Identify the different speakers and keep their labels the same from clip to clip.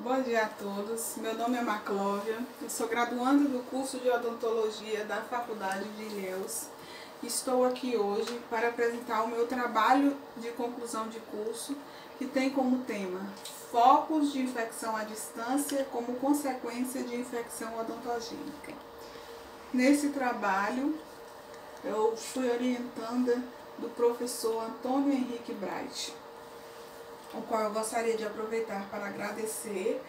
Speaker 1: Bom dia a todos, meu nome é Maclóvia, eu sou graduanda do curso de odontologia da Faculdade de Ilhéus. Estou aqui hoje para apresentar o meu trabalho de conclusão de curso, que tem como tema focos de infecção à distância como consequência de infecção odontogênica. Nesse trabalho, eu fui orientanda do professor Antônio Henrique Bright, o qual eu gostaria de aproveitar para agradecer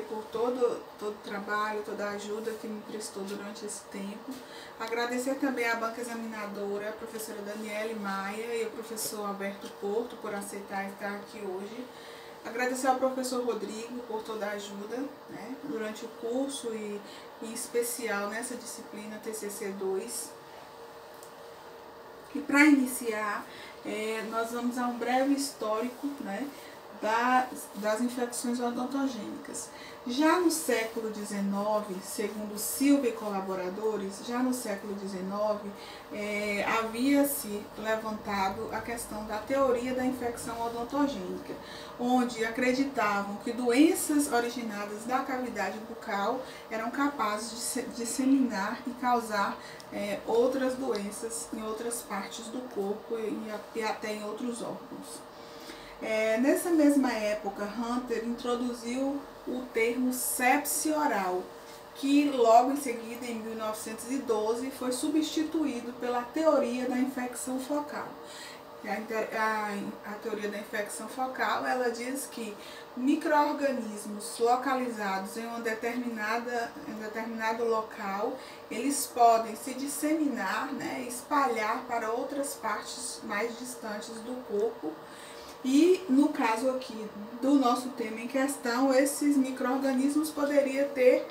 Speaker 1: por todo o trabalho, toda a ajuda que me prestou durante esse tempo. Agradecer também à banca examinadora, a professora Daniele Maia e ao professor Alberto Porto por aceitar estar aqui hoje. Agradecer ao professor Rodrigo por toda a ajuda, né, durante o curso e em especial nessa disciplina TCC2. E para iniciar, nós vamos a um breve histórico, né, das infecções odontogênicas. Já no século XIX, segundo Silva e colaboradores, já no século XIX, havia-se levantado a questão da teoria da infecção odontogênica, onde acreditavam que doenças originadas da cavidade bucal eram capazes de disseminar e causar outras doenças em outras partes do corpo e até em outros órgãos. Nessa mesma época, Hunter introduziu o termo sepse oral, que logo em seguida, em 1912, foi substituído pela teoria da infecção focal. A teoria da infecção focal, ela diz que micro-organismos localizados em um determinado local, eles podem se disseminar, né, espalhar para outras partes mais distantes do corpo. E no caso aqui do nosso tema em questão, esses micro-organismos poderiam ter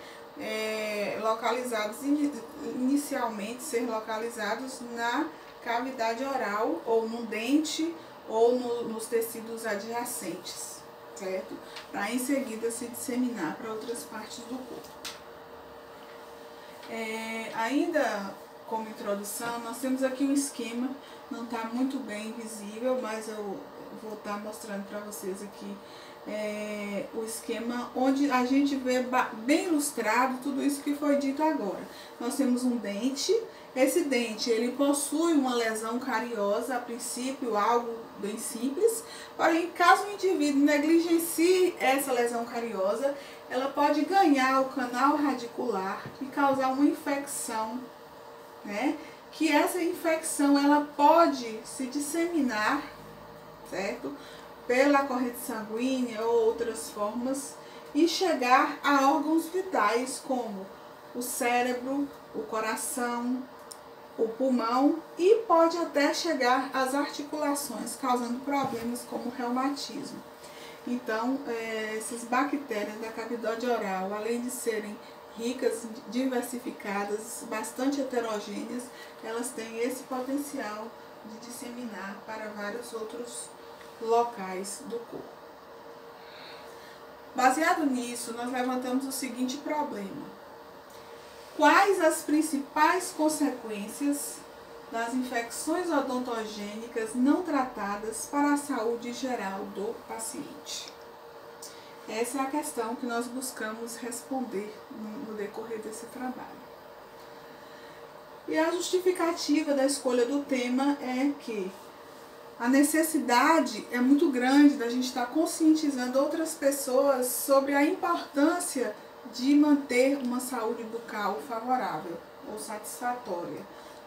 Speaker 1: inicialmente ser localizados na cavidade oral, ou no dente, ou nos tecidos adjacentes, certo? Para em seguida se disseminar para outras partes do corpo. Ainda como introdução, nós temos aqui um esquema, não está muito bem visível, mas eu vou estar mostrando para vocês aqui o esquema onde a gente vê bem ilustrado tudo isso que foi dito agora. Nós temos um dente, esse dente ele possui uma lesão cariosa, a princípio algo bem simples, porém caso o indivíduo negligencie essa lesão cariosa, ela pode ganhar o canal radicular e causar uma infecção, né? Que essa infecção ela pode se disseminar, certo? Pela corrente sanguínea ou outras formas e chegar a órgãos vitais como o cérebro, o coração, o pulmão e pode até chegar às articulações, causando problemas como reumatismo. Então, essas bactérias da cavidade oral, além de serem ricas, diversificadas, bastante heterogêneas, elas têm esse potencial de disseminar para vários outros locais do corpo. Baseado nisso, nós levantamos o seguinte problema: quais as principais consequências das infecções odontogênicas não tratadas para a saúde geral do paciente? Essa é a questão que nós buscamos responder no decorrer desse trabalho. E a justificativa da escolha do tema é que a necessidade é muito grande da gente estar conscientizando outras pessoas sobre a importância de manter uma saúde bucal favorável ou satisfatória,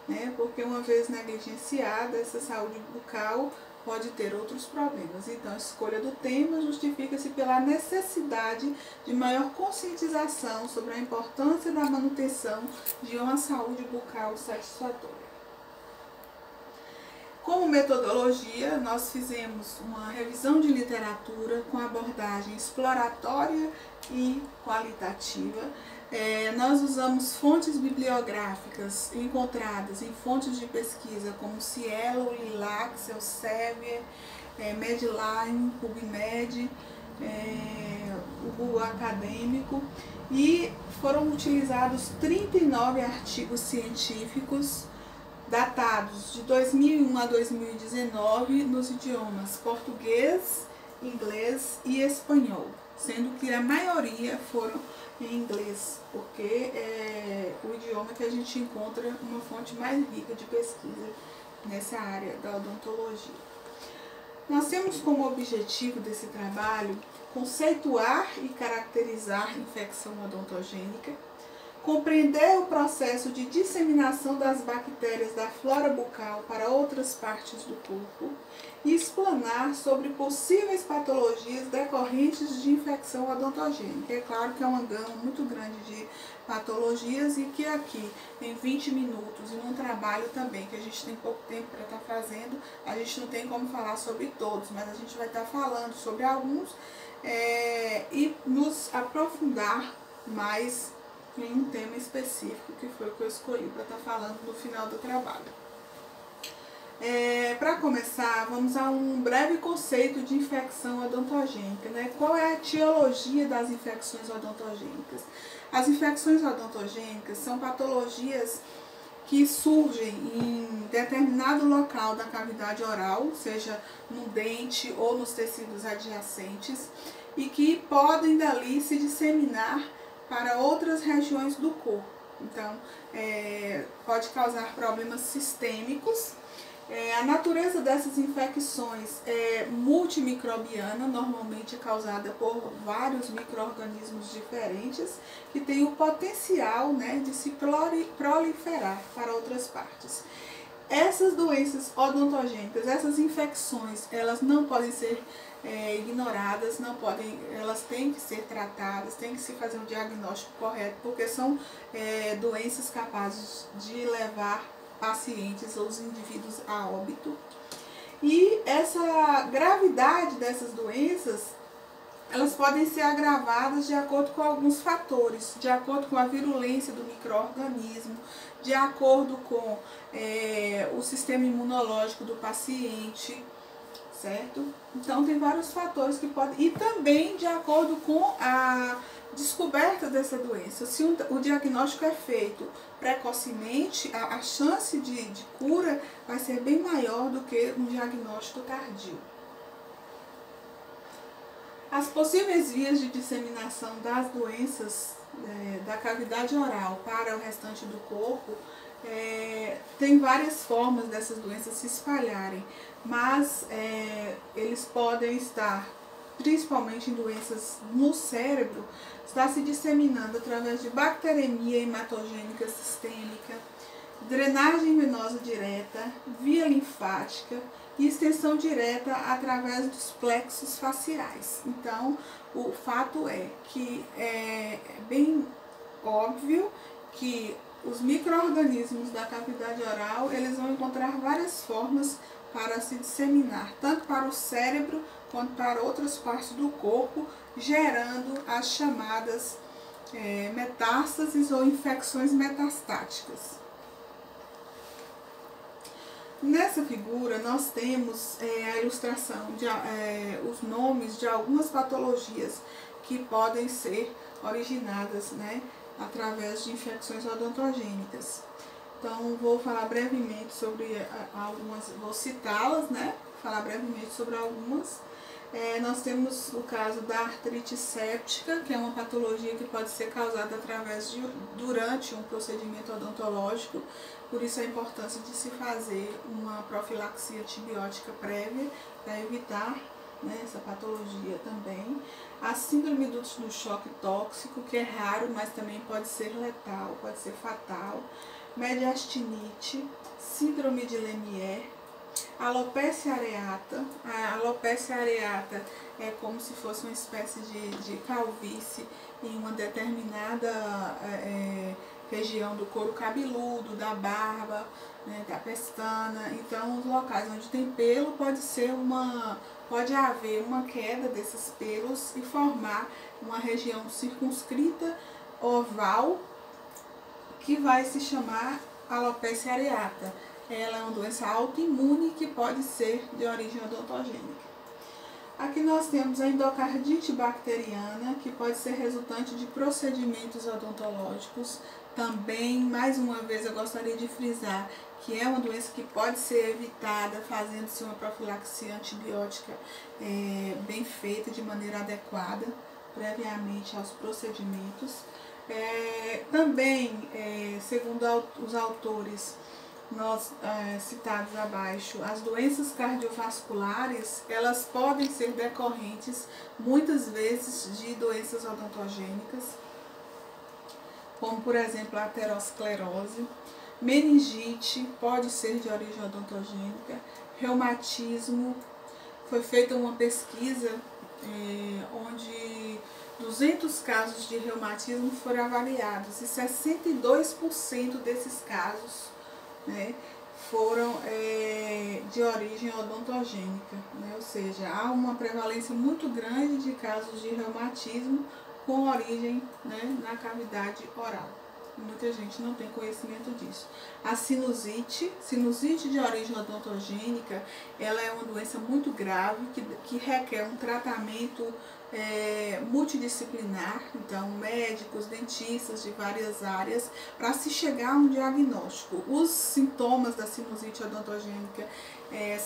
Speaker 1: né? Porque uma vez negligenciada, essa saúde bucal pode ter outros problemas. Então, a escolha do tema justifica-se pela necessidade de maior conscientização sobre a importância da manutenção de uma saúde bucal satisfatória. Como metodologia, nós fizemos uma revisão de literatura com abordagem exploratória e qualitativa. Nós usamos fontes bibliográficas encontradas em fontes de pesquisa como Cielo, Lilac, Elsevier, Medline, PubMed, o Google Acadêmico, e foram utilizados 39 artigos científicos datados de 2001 a 2019 nos idiomas português, inglês e espanhol. sendo que a maioria foram em inglês, porque é o idioma que a gente encontra uma fonte mais rica de pesquisa nessa área da odontologia. Nós temos como objetivo desse trabalho conceituar e caracterizar a infecção odontogênica, compreender o processo de disseminação das bactérias da flora bucal para outras partes do corpo e explanar sobre possíveis patologias decorrentes de infecção odontogênica. É claro que é uma gama muito grande de patologias e que aqui, em 20 minutos, e num trabalho também, que a gente tem pouco tempo para estar fazendo, a gente não tem como falar sobre todos, mas a gente vai estar falando sobre alguns e nos aprofundar mais em um tema específico, que foi o que eu escolhi para estar falando no final do trabalho. Para começar, vamos a um breve conceito de infecção odontogênica, né? Qual é a etiologia das infecções odontogênicas? As infecções odontogênicas são patologias que surgem em determinado local da cavidade oral, seja no dente ou nos tecidos adjacentes, e que podem dali se disseminar para outras regiões do corpo. Então, pode causar problemas sistêmicos. A natureza dessas infecções é multimicrobiana, normalmente causada por vários micro-organismos diferentes, que têm o potencial, né, de se proliferar para outras partes. Essas doenças odontogênicas, essas infecções, elas não podem ser ignoradas, elas têm que ser tratadas, tem que se fazer um diagnóstico correto, porque são doenças capazes de levar pacientes ou os indivíduos a óbito. E essa gravidade dessas doenças, elas podem ser agravadas de acordo com alguns fatores, de acordo com a virulência do micro-organismo, de acordo com o sistema imunológico do paciente, certo? Então tem vários fatores que podem, e também de acordo com a descoberta dessa doença. Se o diagnóstico é feito precocemente, a chance de cura vai ser bem maior do que um diagnóstico tardio. As possíveis vias de disseminação das doenças da cavidade oral para o restante do corpo, tem várias formas dessas doenças se espalharem, mas eles podem estar, principalmente em doenças no cérebro, está se disseminando através de bacteremia hematogênica sistêmica, drenagem venosa direta, via linfática e extensão direta através dos plexos faciais. Então, o fato é que é bem óbvio que os micro-organismos da cavidade oral, eles vão encontrar várias formas para se disseminar, tanto para o cérebro quanto para outras partes do corpo, gerando as chamadas metástases ou infecções metastáticas. Nessa figura nós temos a ilustração de os nomes de algumas patologias que podem ser originadas, né, através de infecções odontogênicas. Então vou falar brevemente sobre algumas, vou citá-las, né, falar brevemente sobre algumas. Nós temos o caso da artrite séptica, que é uma patologia que pode ser causada durante um procedimento odontológico, por isso a importância de se fazer uma profilaxia antibiótica prévia para evitar, né, essa patologia também. A síndrome do choque tóxico, que é raro, mas também pode ser letal, pode ser fatal. Mediastinite, síndrome de Lemierre, alopecia areata. A alopecia areata é como se fosse uma espécie de calvície em uma determinada região do couro cabeludo, da barba, né, da pestana. Então, os locais onde tem pelo pode haver uma queda desses pelos e formar uma região circunscrita oval que vai se chamar alopecia areata. Ela é uma doença autoimune que pode ser de origem odontogênica. Aqui nós temos a endocardite bacteriana, que pode ser resultante de procedimentos odontológicos. Também, mais uma vez, eu gostaria de frisar que é uma doença que pode ser evitada fazendo-se uma profilaxia antibiótica bem feita, de maneira adequada, previamente aos procedimentos. Também, segundo os autores citados abaixo, as doenças cardiovasculares, elas podem ser decorrentes, muitas vezes, de doenças odontogênicas, como, por exemplo, a aterosclerose. Meningite pode ser de origem odontogênica. Reumatismo. Foi feita uma pesquisa onde 200 casos de reumatismo foram avaliados e 62% desses casos, né, foram de origem odontogênica, né? Ou seja, há uma prevalência muito grande de casos de reumatismo com origem, né, na cavidade oral. Muita gente não tem conhecimento disso. A sinusite de origem odontogênica, ela é uma doença muito grave que requer um tratamento multidisciplinar, então médicos, dentistas de várias áreas, para se chegar a um diagnóstico. Os sintomas da sinusite odontogênica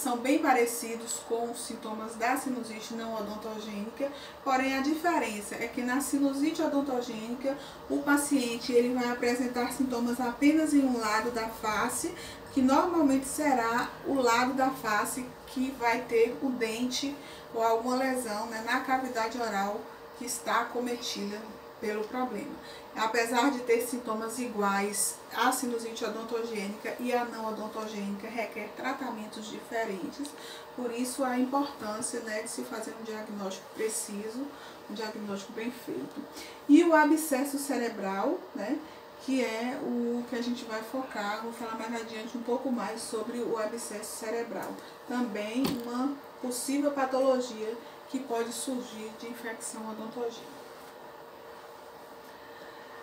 Speaker 1: são bem parecidos com os sintomas da sinusite não odontogênica, porém a diferença é que na sinusite odontogênica o paciente ele vai apresentar sintomas apenas em um lado da face, que normalmente será o lado da face que vai ter o dente ou alguma lesão, né, na cavidade oral que está acometida pelo problema. Apesar de ter sintomas iguais, a sinusite odontogênica e a não odontogênica requer tratamentos diferentes, por isso a importância, né, de se fazer um diagnóstico preciso, um diagnóstico bem feito. E o abscesso cerebral, né, que é o que a gente vai focar, vou falar mais adiante um pouco mais sobre o abscesso cerebral. Também uma possível patologia que pode surgir de infecção odontogênica.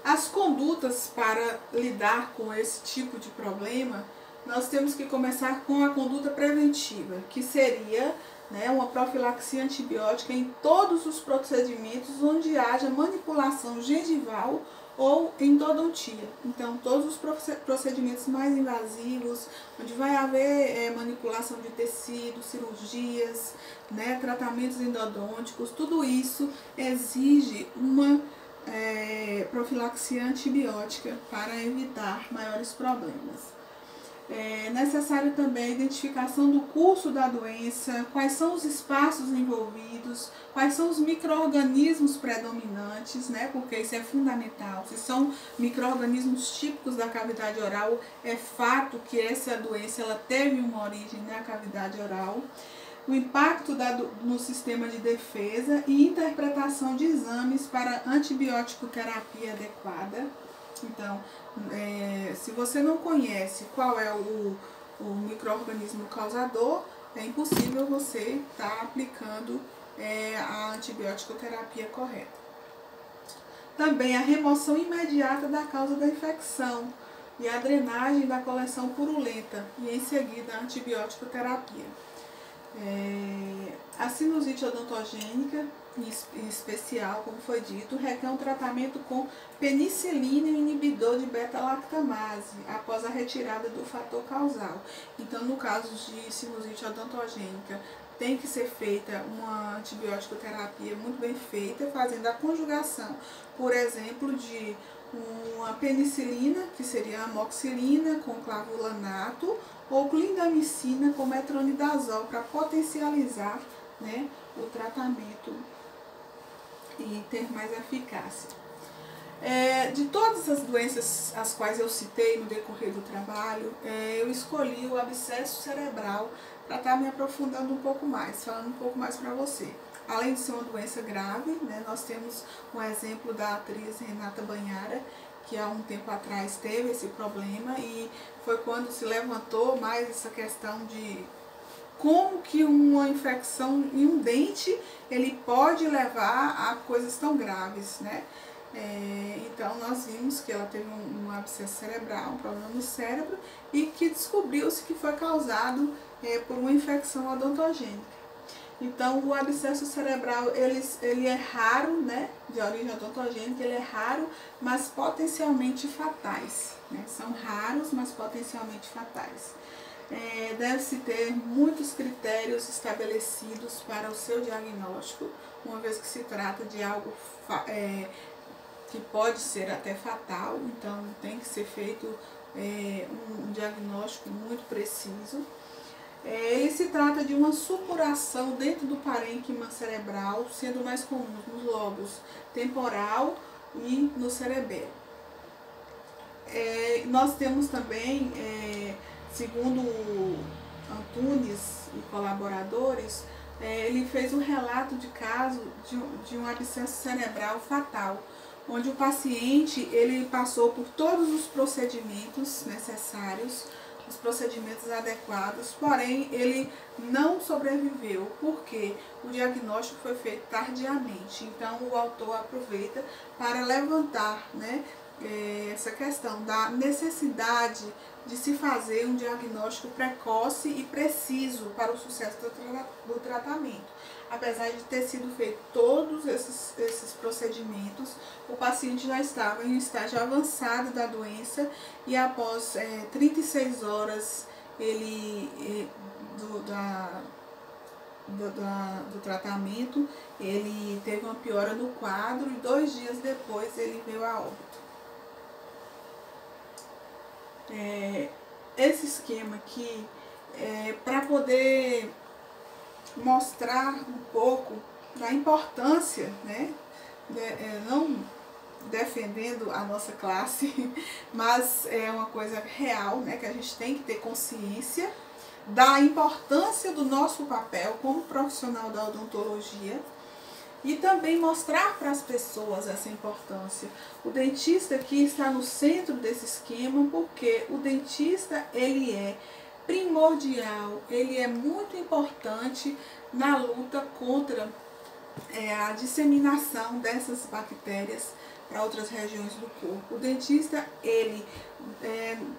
Speaker 1: As condutas para lidar com esse tipo de problema, nós temos que começar com a conduta preventiva, que seria, né, uma profilaxia antibiótica em todos os procedimentos onde haja manipulação gengival ou endodontia. Então, todos os procedimentos mais invasivos, onde vai haver manipulação de tecido, cirurgias, né, tratamentos endodônticos, tudo isso exige uma profilaxia antibiótica para evitar maiores problemas. É necessário também a identificação do curso da doença, quais são os espaços envolvidos, quais são os micro-organismos predominantes, né? Porque isso é fundamental. Se são micro-organismos típicos da cavidade oral, é fato que essa doença ela teve uma origem na cavidade oral. O impacto no sistema de defesa e interpretação de exames para antibiótico terapia adequada. Então, se você não conhece qual é o micro-organismo causador, é impossível você estar aplicando a antibiótico terapia correta. Também a remoção imediata da causa da infecção e a drenagem da coleção purulenta e em seguida a antibiótico terapia. A sinusite odontogênica, em especial, como foi dito, requer um tratamento com penicilina e inibidor de beta-lactamase após a retirada do fator causal. Então, no caso de sinusite odontogênica, tem que ser feita uma antibiótico terapia muito bem feita, fazendo a conjugação, por exemplo, de uma penicilina, que seria a amoxicilina com clavulanato, ou clindamicina com metronidazol, para potencializar, né, o tratamento e ter mais eficácia. De todas as doenças as quais eu citei no decorrer do trabalho, eu escolhi o abscesso cerebral para estar me aprofundando um pouco mais, falando um pouco mais para você. Além de ser uma doença grave, né, nós temos um exemplo da atriz Renata Banhara, que há um tempo atrás teve esse problema e foi quando se levantou mais essa questão de como que uma infecção em um dente ele pode levar a coisas tão graves, né? Então nós vimos que ela teve um abscesso cerebral, um problema no cérebro, e que descobriu-se que foi causado por uma infecção odontogênica. Então o abscesso cerebral ele é raro, né, de origem odontogênica, ele é raro, mas potencialmente fatais, né? São raros, mas potencialmente fatais. deve-se ter muitos critérios estabelecidos para o seu diagnóstico, uma vez que se trata de algo que pode ser até fatal, então tem que ser feito um diagnóstico muito preciso. Ele se trata de uma supuração dentro do parênquima cerebral, sendo mais comum nos lobos temporal e no cerebelo. Nós temos também, segundo Antunes e colaboradores, ele fez um relato de caso de um abscesso cerebral fatal, onde o paciente ele passou por todos os procedimentos necessários, os procedimentos adequados, porém ele não sobreviveu, porque o diagnóstico foi feito tardiamente. Então o autor aproveita para levantar, né, essa questão da necessidade de se fazer um diagnóstico precoce e preciso para o sucesso do tratamento. Apesar de ter sido feito todos esses procedimentos, o paciente já estava em um estágio avançado da doença e após 36 horas do tratamento, ele teve uma piora do quadro e 2 dias depois ele veio a óbito. Esse esquema aqui para poder mostrar um pouco da importância, né, não defendendo a nossa classe, mas é uma coisa real, né, que a gente tem que ter consciência da importância do nosso papel como profissional da odontologia e também mostrar para as pessoas essa importância. O dentista aqui está no centro desse esquema, porque o dentista ele é primordial, ele é muito importante na luta contra a disseminação dessas bactérias para outras regiões do corpo. O dentista, ele,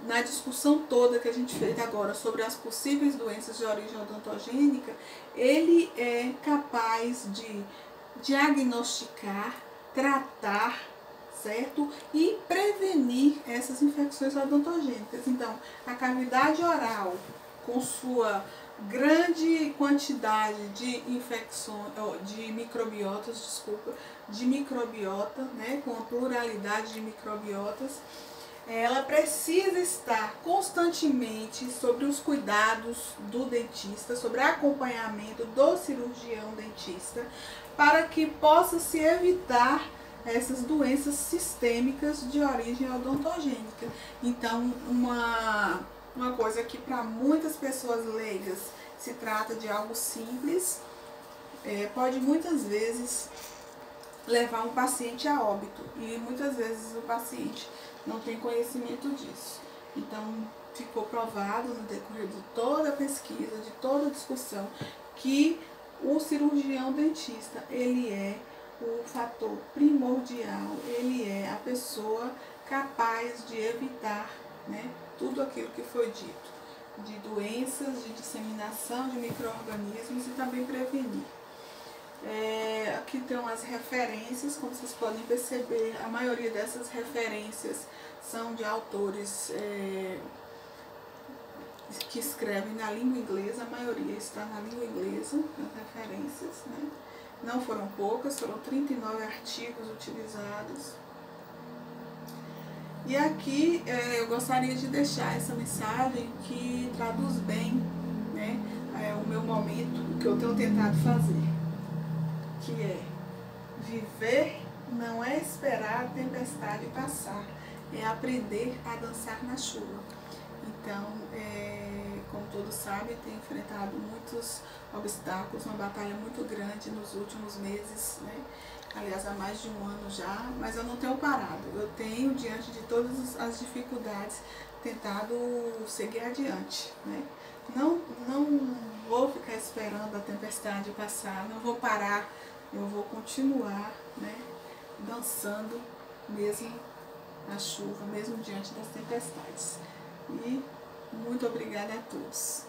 Speaker 1: na discussão toda que a gente fez agora sobre as possíveis doenças de origem odontogênica, ele é capaz de diagnosticar, tratar, certo? E prevenir essas infecções odontogênicas. Então, a cavidade oral, com sua grande quantidade de infecções, de microbiota, né, com a pluralidade de microbiotas, ela precisa estar constantemente sobre os cuidados do dentista, sobre acompanhamento do cirurgião dentista, para que possa se evitar essas doenças sistêmicas de origem odontogênica. Então, uma coisa que para muitas pessoas leigas se trata de algo simples, pode muitas vezes levar um paciente a óbito, e muitas vezes o paciente não tem conhecimento disso. Então, ficou provado no decorrer de toda a pesquisa, de toda a discussão, que o cirurgião dentista, ele é o fator primordial, ele é a pessoa capaz de evitar, né, tudo aquilo que foi dito, de doenças, de disseminação de micro-organismos e também prevenir. Aqui estão as referências, como vocês podem perceber, a maioria dessas referências são de autores que escrevem na língua inglesa, a maioria está na língua inglesa, as referências, né? Não foram poucas, foram 39 artigos utilizados. E aqui eu gostaria de deixar essa mensagem que traduz bem, né, o meu momento, o que eu tenho tentado fazer, que é: viver não é esperar a tempestade passar, é aprender a dançar na chuva. Então, como todos sabem, tenho enfrentado muitos obstáculos, uma batalha muito grande nos últimos meses, né? Aliás, há mais de um ano já, mas eu não tenho parado. Eu tenho, diante de todas as dificuldades, tentado seguir adiante, né? Não vou ficar esperando a tempestade passar, não vou parar, eu vou continuar, né, dançando mesmo na chuva, mesmo diante das tempestades. E muito obrigada a todos.